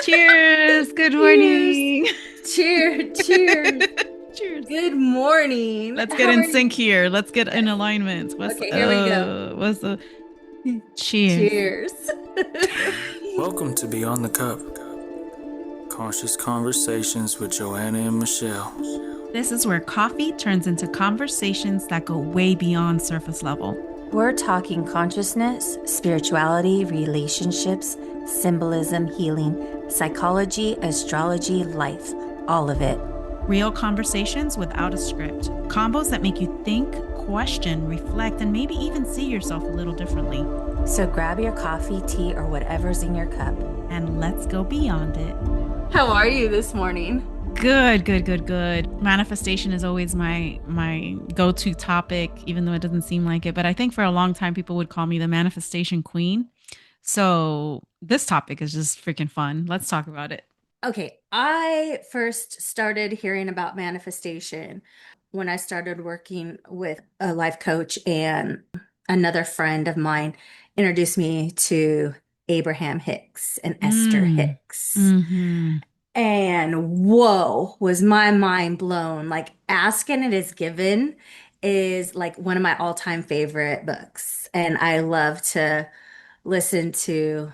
Cheers. Good Cheers. morning. Cheers. Cheers. Good morning. Let's get How in are you? sync here. Let's get in Yes. alignment. Okay, here we go. What's the cheers? Cheers. Welcome to Beyond the Cup. Conscious Conversations with Joanna and Michelle. This is where coffee turns into conversations that go way beyond surface level. We're talking consciousness, spirituality, relationships, symbolism, healing, psychology, astrology, life, all of it. Real conversations without a script. Combos that make you think, question, reflect, and maybe even see yourself a little differently. So grab your coffee, tea, or whatever's in your cup. And let's go beyond it. How are you this morning? Good. Manifestation is always my go-to topic, even though it doesn't seem like it. But I think for a long time, people would call me the manifestation queen. So this topic is just freaking fun. Let's talk about it. Okay, I first started hearing about manifestation when I started working with a life coach, and another friend of mine introduced me to Abraham Hicks and Esther Mm. Hicks. Hmm. And whoa, was my mind blown. Like Ask and It Is Given is like one of my all-time favorite books. And I love to listen to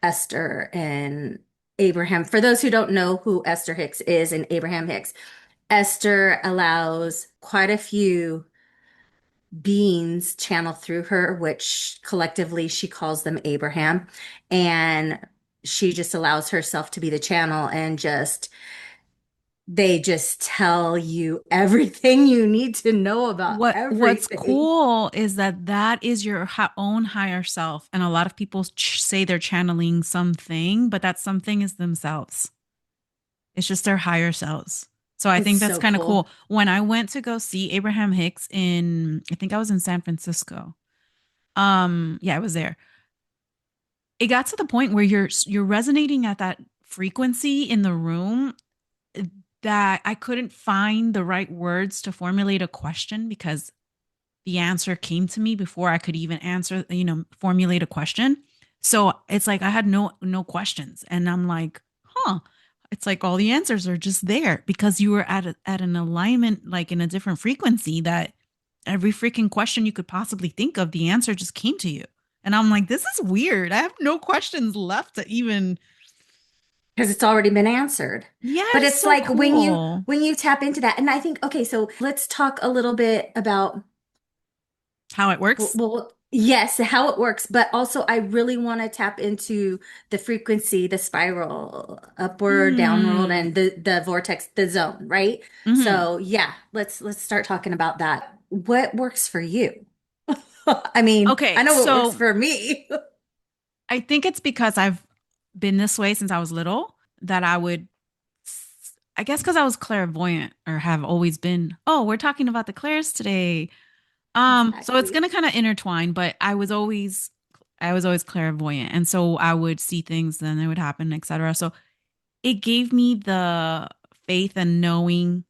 Esther and Abraham. For those who don't know who Esther Hicks is and Abraham Hicks, Esther allows quite a few beings channel through her, which collectively she calls them Abraham. And she just allows herself to be the channel and they just tell you everything you need to know about What's everything. cool is that is your own higher self, and a lot of people say they're channeling something, but that something is themselves. It's just their higher selves. So I It's think that's so kind of cool. cool. When I went to go see Abraham Hicks I think I was in San Francisco. Yeah, I was there. It got to the point where you're resonating at that frequency in the room that I couldn't find the right words to formulate a question because the answer came to me before I could even answer, formulate a question. So it's like I had no questions, and I'm like, huh. It's like all the answers are just there because you were at an alignment, like in a different frequency, that every freaking question you could possibly think of, the answer just came to you. And I'm like, this is weird. I have no questions left to even. Because it's already been answered. Yeah, But it's it's so like when you cool. when you tap into that, and I think, okay, so let's talk a little bit about, How it well, works. yes, how it works, but also I really want to tap into the frequency, the spiral, upward, downward, Hmm. and the vortex, the zone, right? Hmm. So yeah, let's start talking about that. What works for you? I mean, I Okay, know what works so for me. I think it's because I've been this way since I was little that I guess because I was clairvoyant or have always been, oh, we're talking about the clairs today. So it's Exactly. gonna kind of intertwine, but I was always clairvoyant. And so I would see things, then it would happen, etc. So it gave me the faith and knowing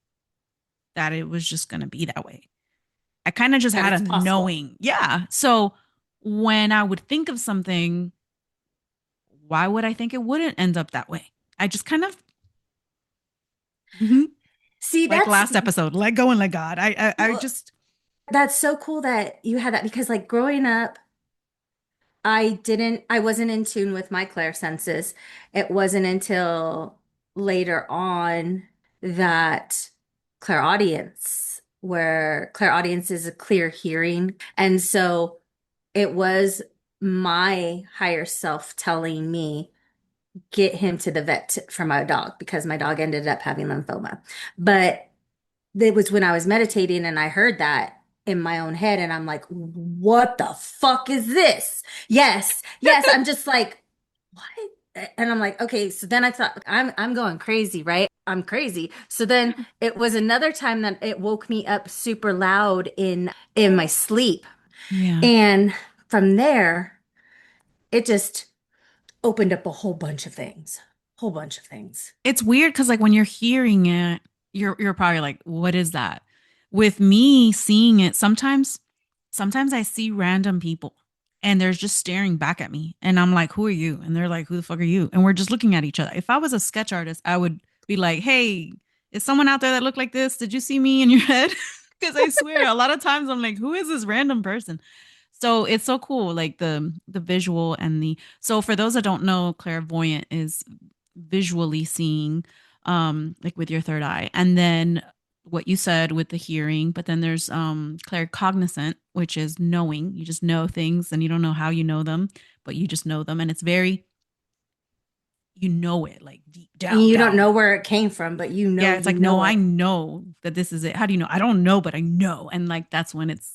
that it was just gonna be that way. I kind of just That had a it's possible. knowing. Yeah. So when I would think of something, why would I think it wouldn't end up that way? I just kind of, mhm, See, like last episode, let go and let God. I well, just, that's so cool that you had that, because like growing up, I wasn't in tune with my clairsenses. It wasn't until later on that clairaudience, where clairaudience is a clear hearing. And so it was my higher self telling me, get him to the vet for my dog, because my dog ended up having lymphoma. But it was when I was meditating and I heard that in my own head, and I'm like, what the fuck is this? Yes. I'm just like, what? And I'm like, okay. So then I thought, I'm going crazy, right? I'm crazy. So then it was another time that it woke me up super loud in my sleep. yeah. And from there, it just opened up a whole bunch of things. Whole bunch of things. It's weird because like when you're hearing it, you're probably like, what is that? With me seeing it, sometimes I see random people. and they're just staring back at me. And I'm like, who are you? And they're like, who the fuck are you? And we're just looking at each other. If I was a sketch artist, I would be like, hey, is someone out there that looked like this? Did you see me in your head? Because I swear, a lot of times I'm like, who is this random person? So it's so cool, like the visual and the so for those that don't know, clairvoyant is visually seeing, like with your third eye, and then what you said with the hearing, but then there's claircognizant, which is knowing. You just know things and you don't know how you know them, but you just know them, and it's very you know it like deep And down you don't down. know where it came from, but Yeah, it's you like no, know I it. know that this is it. How do you know? I don't know, but I know, and like that's when it's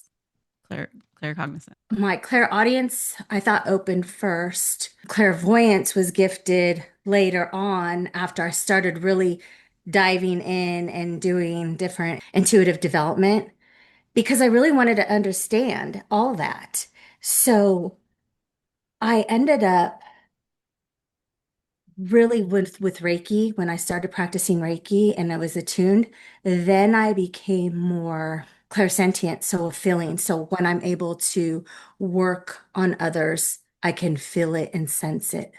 claircognizant. My clairaudience, I thought opened first. Clairvoyance was gifted later on after I started really diving in and doing different intuitive development because I really wanted to understand all that. So I ended up really with Reiki when I started practicing Reiki and I was attuned, then I became more clairsentient, so a feeling. So when I'm able to work on others, I can feel it and sense it.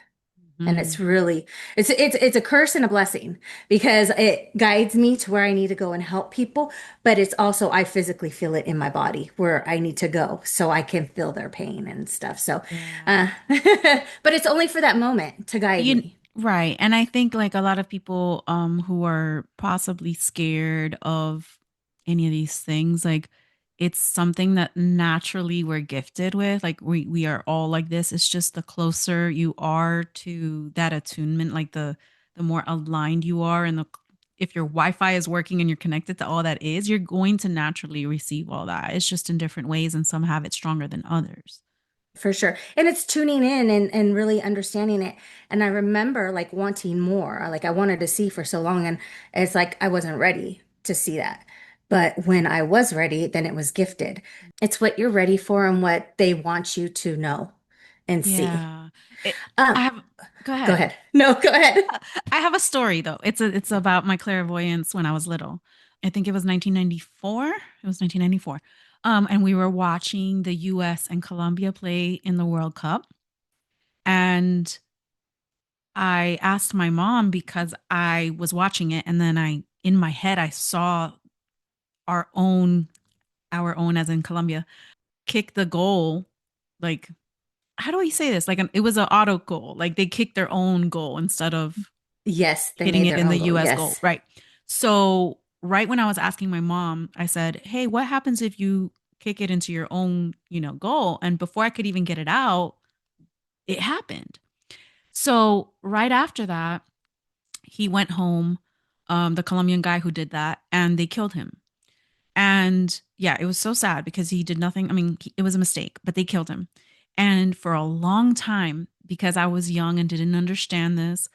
And it's Mhm. really it's a curse and a blessing because it guides me to where I need to go and help people, but it's also I physically feel it in my body where I need to go so I can feel their pain and stuff. So Yeah. uh but it's only for that moment to guide You me. right. And I think like a lot of people who are possibly scared of any of these things, like it's something that naturally we're gifted with. Like we are all like this. It's just the closer you are to that attunement, like the more aligned you are and the if your Wi-Fi is working and you're connected to all that is, you're going to naturally receive all that. It's just in different ways and some have it stronger than others. For sure. And it's tuning in and really understanding it. And I remember like wanting more. Like I wanted to see for so long and it's like I wasn't ready to see that. But when I was ready, then it was gifted. It's what you're ready for and what they want you to know and see. Yeah. It, I Um, have go Go ahead. ahead. No, go ahead. I have a story though. It's about my clairvoyance when I was little. I think it was 1994. It was 1994. And we were watching the US and Colombia play in the World Cup. And I asked my mom because I was watching it and then I in my head I saw our own as in Colombia kick the goal like how do I say this? Like it was an auto goal. Like they kicked their own goal instead of Yes, they hitting made it their in the own goal. US goal. Yes. Right. So, right when I was asking my mom, I said, hey, what happens if you kick it into your own, goal? And before I could even get it out, it happened. So, right after that, he went home, the Colombian guy who did that, and they killed him. And yeah, it was so sad because he did nothing. I mean, it was a mistake, but they killed him. And for a long time, because I was young and didn't understand this,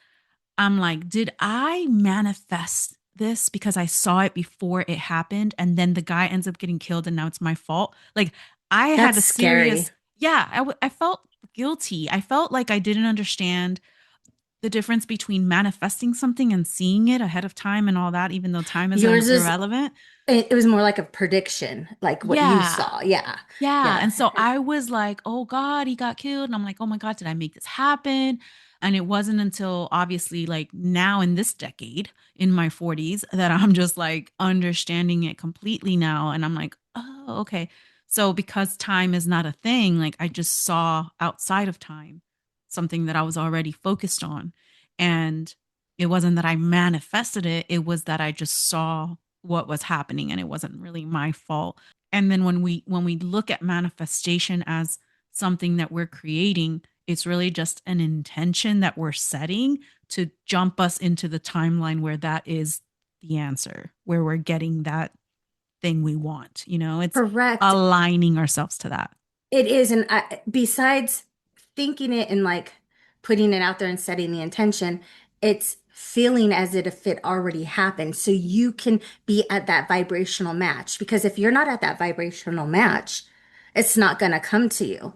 I'm like, did I manifest this because I saw it before it happened and then the guy ends up getting killed and now it's my fault? Like I had That's the scary. scariest, yeah, I felt guilty. I felt like I didn't understand the difference between manifesting something and seeing it ahead of time and all that, even though time is Yours is, irrelevant. it was more like a prediction, like what you Yeah. saw. Yeah. Yeah. Yeah. And so I was like, oh God, he got killed. And I'm like, oh my God, did I make this happen? And it wasn't until obviously like now in this decade in my 40s that I'm just like understanding it completely now. And I'm like, oh, okay. So because time is not a thing, like I just saw outside of time something that I was already focused on. And it wasn't that I manifested it, it was that I just saw what was happening and it wasn't really my fault. And then when we look at manifestation as something that we're creating, it's really just an intention that we're setting to jump us into the timeline where that is the answer, where we're getting that thing we want. It's Correct. aligning ourselves to that. It is, and besides thinking it and like putting it out there and setting the intention, it's feeling as if it already happened. So you can be at that vibrational match. Because if you're not at that vibrational match, it's not going to come to you.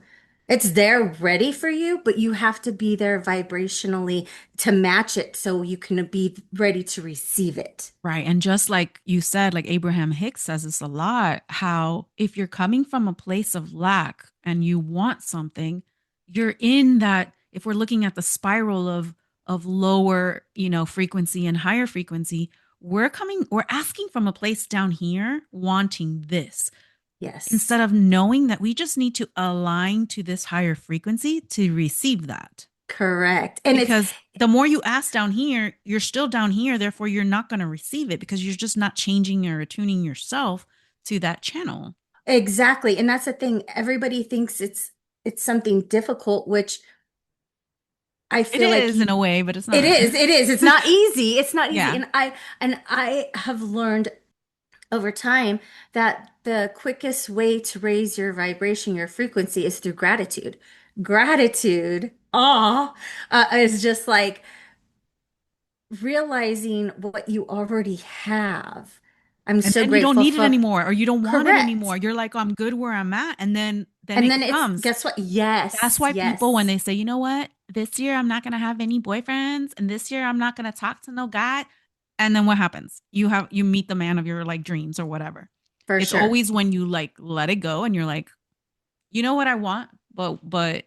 It's there ready for you, but you have to be there vibrationally to match it so you can be ready to receive it. Right. And just like you said, like Abraham Hicks says this a lot, how if you're coming from a place of lack and you want something, you're in that, if we're looking at the spiral of lower, frequency and higher frequency, we're asking from a place down here wanting this Yes, instead of knowing that we just need to align to this higher frequency to receive that. correct. And it's Because the more you ask down here, you're still down here. Therefore, you're not going to receive it because you're just not changing or attuning yourself to that channel. exactly, and that's the thing. Everybody thinks it's something difficult, which I It feel like is in a way, but it's it not. is. It is. It's not easy. It's not easy. Yeah. And I have learned over time that the quickest way to raise your vibration, your frequency is through gratitude. Gratitude, is just like realizing what you already have. I'm And so then you don't grateful need it for, anymore or you don't want it correct. anymore. You're like, oh, I'm good where I'm at. And then And it then it's, comes. guess what? That's Yes, why people, when yes, they say, you know what, this year I'm not going to have any boyfriends and this year I'm not going to talk to no guy. And then what happens? You meet the man of your like dreams or whatever. for It's sure. always when you like let it go and you're like, you know what I want, but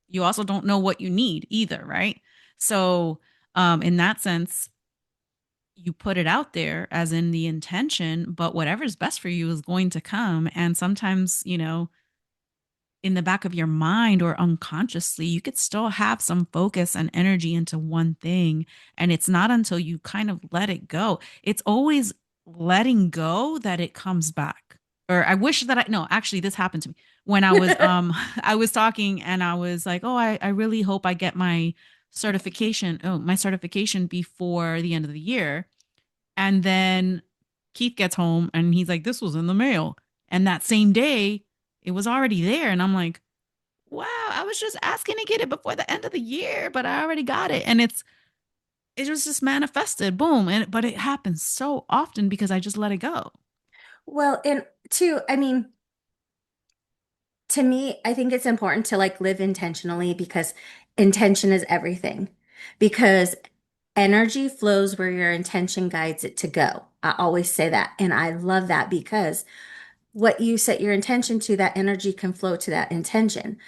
you also don't know what you need either, right? So, in that sense, you put it out there as in the intention, but whatever's best for you is going to come. And sometimes, in the back of your mind or unconsciously, you could still have some focus and energy into one thing. And it's not until you kind of let it go. It's always letting go that it comes back. Or I wish that no, actually this happened to me when I was I was talking and I was like, oh, I really hope I get my certification before the end of the year. And then Keith gets home and he's like, this was in the mail. And that same day, it was already there. And I'm like, wow, I was just asking to get it before the end of the year, but I already got it. And it was just manifested. Boom. And but it happens so often because I just let it go. Well, and two, I mean, to me, I think it's important to like live intentionally because intention is everything. Because energy flows where your intention guides it to go. I always say that. And I love that because what you set your intention to, that energy can flow to that intention.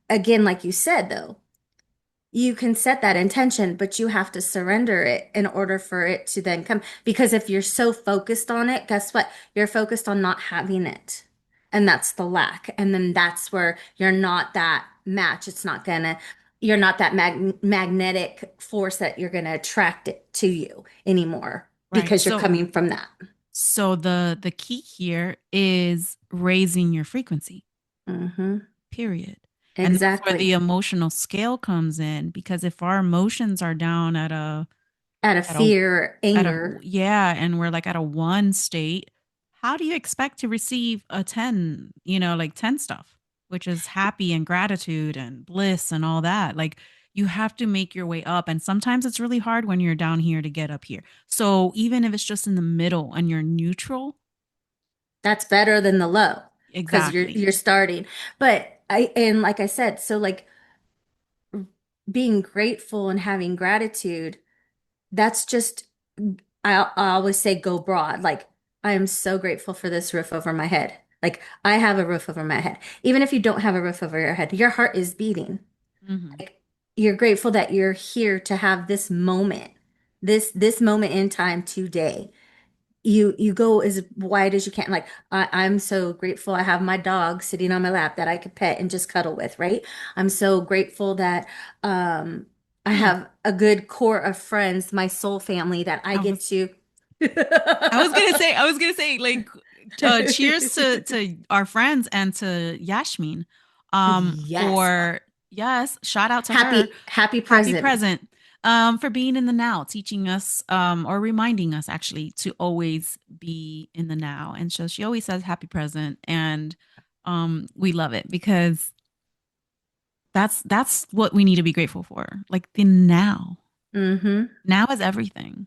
Again, like you said, though, you can set that intention, but you have to surrender it in order for it to then come. Because if you're so focused on it, guess what? You're focused on not having it. And that's the lack. And then that's where you're not that match. You're not that magnetic force that you're going to attract it to you anymore Right. because you're coming from that. So the key here is raising your frequency, Hmm. period. And that's where the Exactly. emotional scale comes in because if our emotions are down Out of at a fear, anger. yeah, and we're like at a one state, how do you expect to receive a 10, like 10 stuff, which is happy and gratitude and bliss and all that? Like you have to make your way up. And sometimes it's really hard when you're down here to get up here. So even if it's just in the middle and you're neutral, That's better than the low because you're exactly. you're starting. But like I said, so like being grateful and having gratitude, that's just I always say go broad. Like I am so grateful for this roof over my head. Like I have a roof over my head. Even if you don't have a roof over your head, your heart is beating. Hmm. Like you're grateful that you're here to have this moment, this moment in time today. You go as wide as you can. Like I'm so grateful I have my dog sitting on my lap that I could pet and just cuddle with, right? I'm so grateful that I Hmm. have a good core of friends, my soul family that I I get was to. I was gonna say, like, cheers to our friends and to Yashmin, Yes. for yes, shout out to her, Happy happy present. present, for being in the now, teaching us, or reminding us actually to always be in the now. And so she always says happy present, and we love it because that's what we need to be grateful for, like the now. Hmm. Now is everything.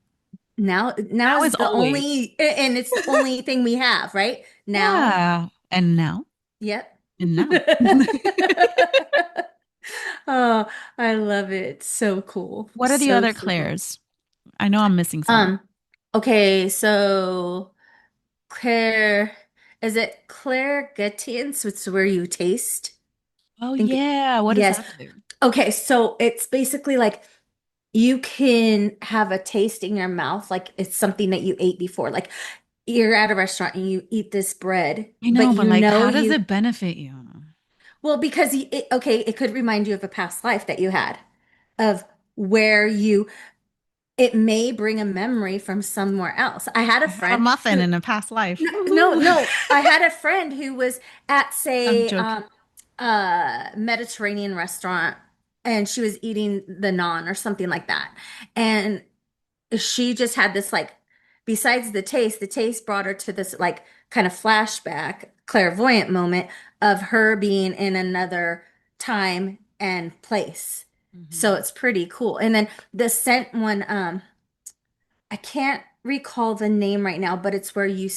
Now Now is is the always. only, and it's the only thing we have, right? Now. Yeah, and now. Yep. And now. Oh, I love it. So cool. What are the So, other so cool. Claires? I know I'm missing some. Um, okay, so Claire, is it Clairgutians, which is where you taste? Oh Think yeah, what does yes. that do? Okay, so it's basically like you can have a taste in your mouth, like it's something that you ate before. Like you're at a restaurant and you eat this bread, I but know, but you like, know how does you, it benefit you? well, because okay, it could remind you of a past life that you had, of where you, it may bring a memory from somewhere else. I had a I had a friend muffin who, in a past life. no, no, Woohoo. no, I had a friend who was at, I'm say, joking. Mediterranean restaurant and she was eating the naan or something like that. And she just had this like, besides the taste brought her to this like kind of flashback, clairvoyant moment of her being in another time and place. So Hmm. it's pretty cool. And then the scent one, I can't recall the name right now, but it's where you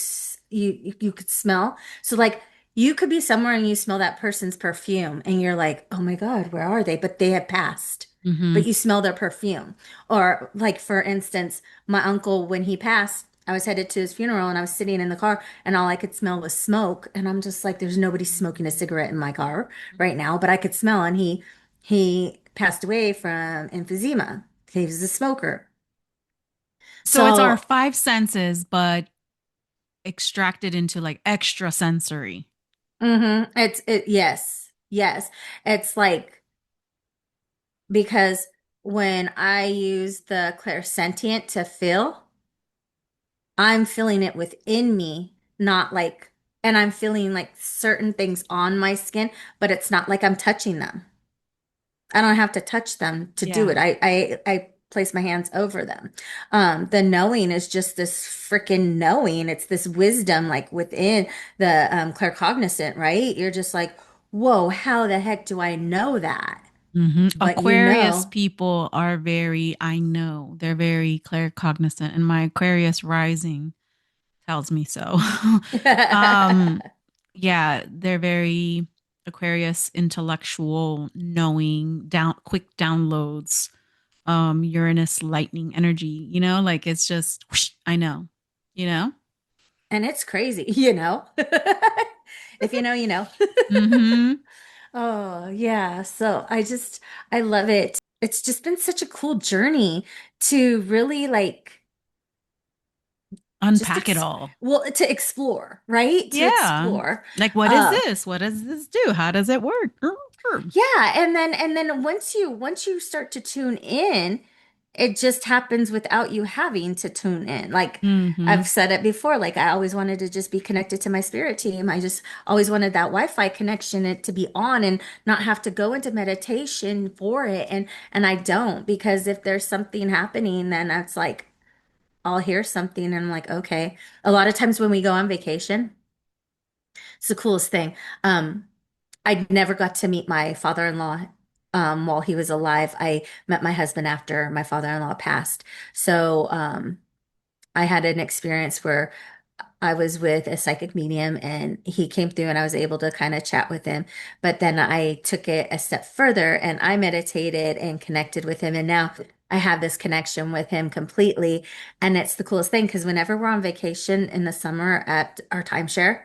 could smell. So like you could be somewhere and you smell that person's perfume and you're like, "Oh my God, where are they?" But they have passed. Hmm. But you smell their perfume. Or like for instance, my uncle when he passed, I was headed to his funeral and I was sitting in the car and all I could smell was smoke and I'm just like there's nobody smoking a cigarette in my car right now, but I could smell and he passed away from emphysema. He was a smoker. So it's our So five senses, but extracted into like extra sensory. It's yes, yes. It's like because when I use the clairsentient to feel, I'm feeling it within me, not like, and I'm feeling like certain things on my skin, but it's not like I'm touching them. I don't have to touch them to do it. Yeah. I place my hands over them. The knowing is just this freaking knowing. It's this wisdom like within the claircognizant, right? You're just like, whoa, how the heck do I know that? Hmm. But you Aquarius know. people are very, I know, they're very claircognizant, and my Aquarius rising tells me so. um, yeah, they're very Aquarius intellectual, knowing, down quick downloads, Uranus lightning energy, like it's just whoosh, I know, you know? And it's crazy, you know. If you know, you know. Mm-hmm. Oh, yeah. So I love it. It's just been such a cool journey to really like just Unpack it all. to explore, right? To Yeah. explore. Like, what is Uh this? What does this do? How does it work? yeah, and then once you start to tune in, it just happens without you having to tune in. Like Mm-hmm. I've said it before, like I always wanted to just be connected to my spirit team. I just always wanted that Wi-Fi connection it to be on and not have to go into meditation for it. And I don't because if there's something happening, then that's like I'll hear something and I'm like, okay. A lot of times when we go on vacation, it's the coolest thing. I never got to meet my father-in-law while he was alive. I met my husband after my father-in-law passed. So I had an experience where I was with a psychic medium and he came through and I was able to kind of chat with him. But then I took it a step further and I meditated and connected with him. And now I have this connection with him completely. And it's the coolest thing because whenever we're on vacation in the summer at our timeshare,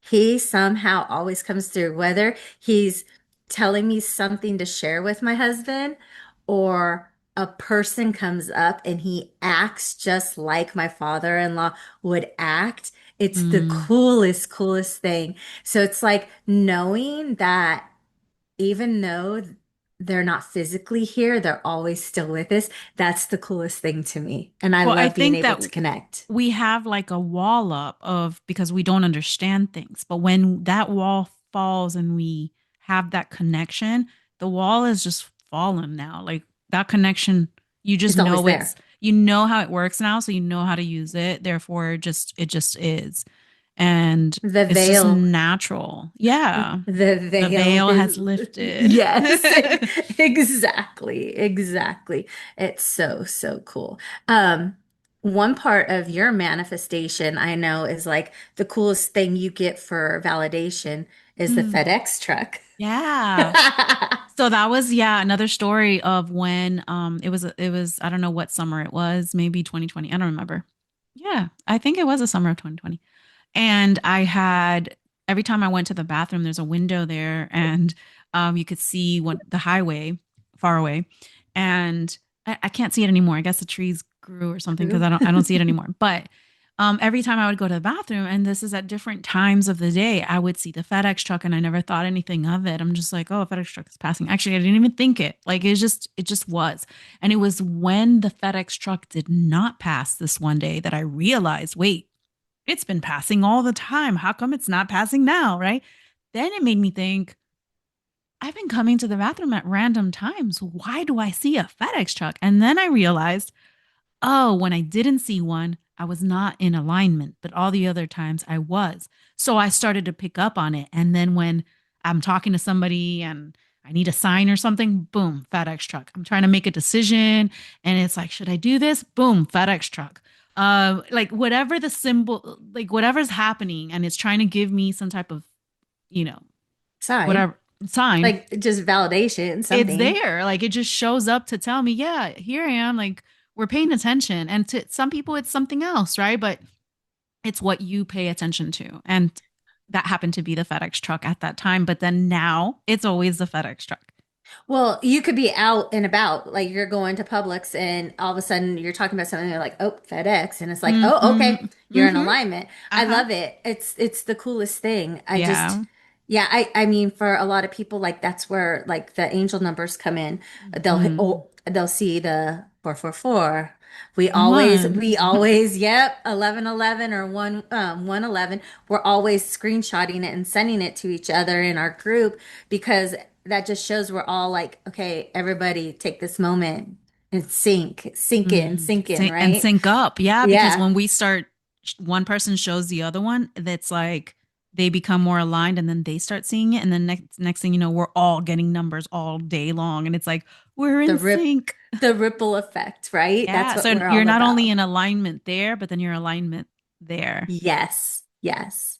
he somehow always comes through, whether he's telling me something to share with my husband or a person comes up and he acts just like my father-in-law would act. It's the Mm. coolest, coolest thing. So it's like knowing that even though they're not physically here, they're always still with us. That's the coolest thing to me. And I Well, I love being think able that to connect. we have like a wall up of because we don't understand things. But when that wall falls and we have that connection, the wall is just fallen now. Like that connection, you just It's always know it's there. you know how it works now, so you know how to use it. Therefore, it just is. And The it's just veil. natural. Yeah. The The veil veil is, has lifted. yes, exactly, exactly. It's so, so cool. One part of your manifestation I know is like the coolest thing you get for validation is the Mm. FedEx truck. Yeah. So that was, yeah, another story of when it was I don't know what summer it was, maybe 2020. I don't remember. Yeah, I think it was the summer of 2020. And I had every time I went to the bathroom, there's a window there, and you could see what the highway far away. And I can't see it anymore. I guess the trees grew or something because True. I don't see it anymore. But every time I would go to the bathroom, and this is at different times of the day, I would see the FedEx truck, and I never thought anything of it. I'm just like, oh, a FedEx truck is passing. Actually, I didn't even think it. Like it just was. And it was when the FedEx truck did not pass this one day that I realized, wait, it's been passing all the time. How come it's not passing now? Right. Then it made me think, I've been coming to the bathroom at random times. Why do I see a FedEx truck? And then I realized, oh, when I didn't see one, I was not in alignment, but all the other times I was. So I started to pick up on it. And then when I'm talking to somebody and I need a sign or something, boom, FedEx truck. I'm trying to make a decision and it's like, should I do this? Boom, FedEx truck. Like whatever the symbol, like whatever's happening, and it's trying to give me some type of, you know, Sign. whatever sign, Like just validation, it's something. there. Like it just shows up to tell me, yeah, here I am. Like we're paying attention. And to some people, it's something else, right? But it's what you pay attention to. And that happened to be the FedEx truck at that time. But then now it's always the FedEx truck. Well, you could be out and about, like you're going to Publix, and all of a sudden you're talking about something, you're like, oh, FedEx, and it's like, oh, Mm-hmm. okay, you're in Mm-hmm. alignment. I Uh-huh. love it. It's the coolest thing. Yeah. Yeah, I mean, for a lot of people, like that's where like the angel numbers come in. Mm-hmm. They'll see the 444. One. We always, yep, 1111 or 111. We're always screenshotting it and sending it to each other in our group because that just shows we're all like, okay, everybody take this moment and Mm-hmm. sink in, And right? sync up. Yeah. Because Yeah, when we start, one person shows the other one, that's like they become more aligned and then they start seeing it. And then next thing you know, we're all getting numbers all day long. And it's like, we're the in rip, sync. the ripple effect, right? That's Yeah. what So we're you're all not only about. in alignment there, but then your alignment there. Yes, yes.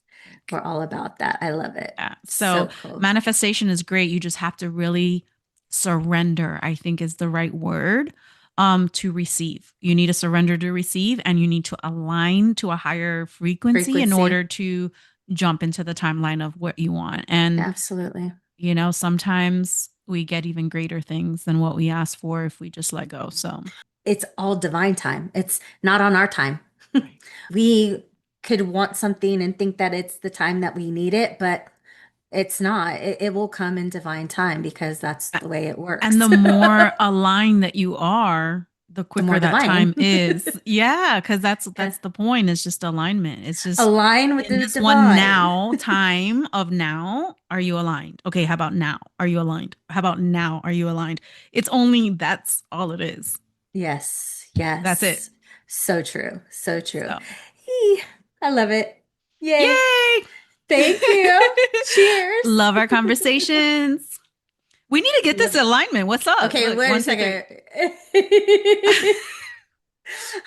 Like, We're all about that. I love it. yeah. So So cool. manifestation is great. You just have to really surrender, I think is the right word, to receive. You need to surrender to receive, and you need to align to a higher frequency in Frequency. order to jump into the timeline of what you want. And, Absolutely. sometimes we get even greater things than what we ask for if we just let go. So, It's all divine time. It's not on our time. right. We could want something and think that it's the time that we need it, but it's not. It will come in divine time because that's the way it And the works. more aligned that you are, the The quicker more that divine. time is. Yeah, because that's Yeah. that's the point. It's just alignment. It's just Align with in the this one divine. now time of now, are you aligned? Okay, how about now? Are you aligned? How about now? Are you aligned? It's only that's all it is. Yes, That's it. yes. So true. So true. So, Eee, I love it. Yay. yay! Thank you. Cheers. Love our conversations. We need to get this Love. alignment. What's up? Okay, Look, wait a one, two, three.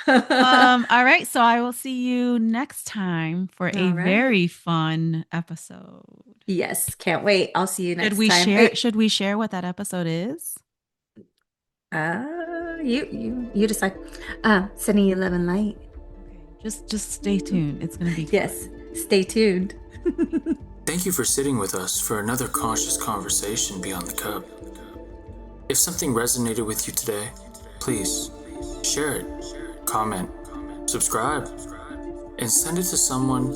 second. All right, so I will see you next time for a All right. very fun episode. Yes, can't wait. I'll see you Should next we time. share should we share what that episode is? You decide. Sending you love and light. Okay, just stay tuned. It's gonna be Yes, fun. stay tuned. Thank you for sitting with us for another conscious conversation beyond the cup. If something resonated with you today, please share it, comment, subscribe, and send it to someone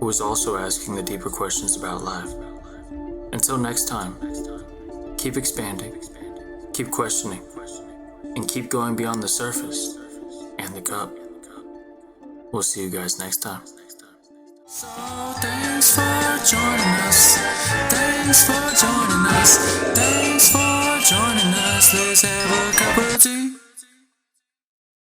who is also asking the deeper questions about life. Until next time, keep expanding, keep questioning, and keep going beyond the surface and the cup. We'll see you guys next time. So thanks for joining us. Thanks for joining us. Thanks for joining us. Let's have a cup of tea.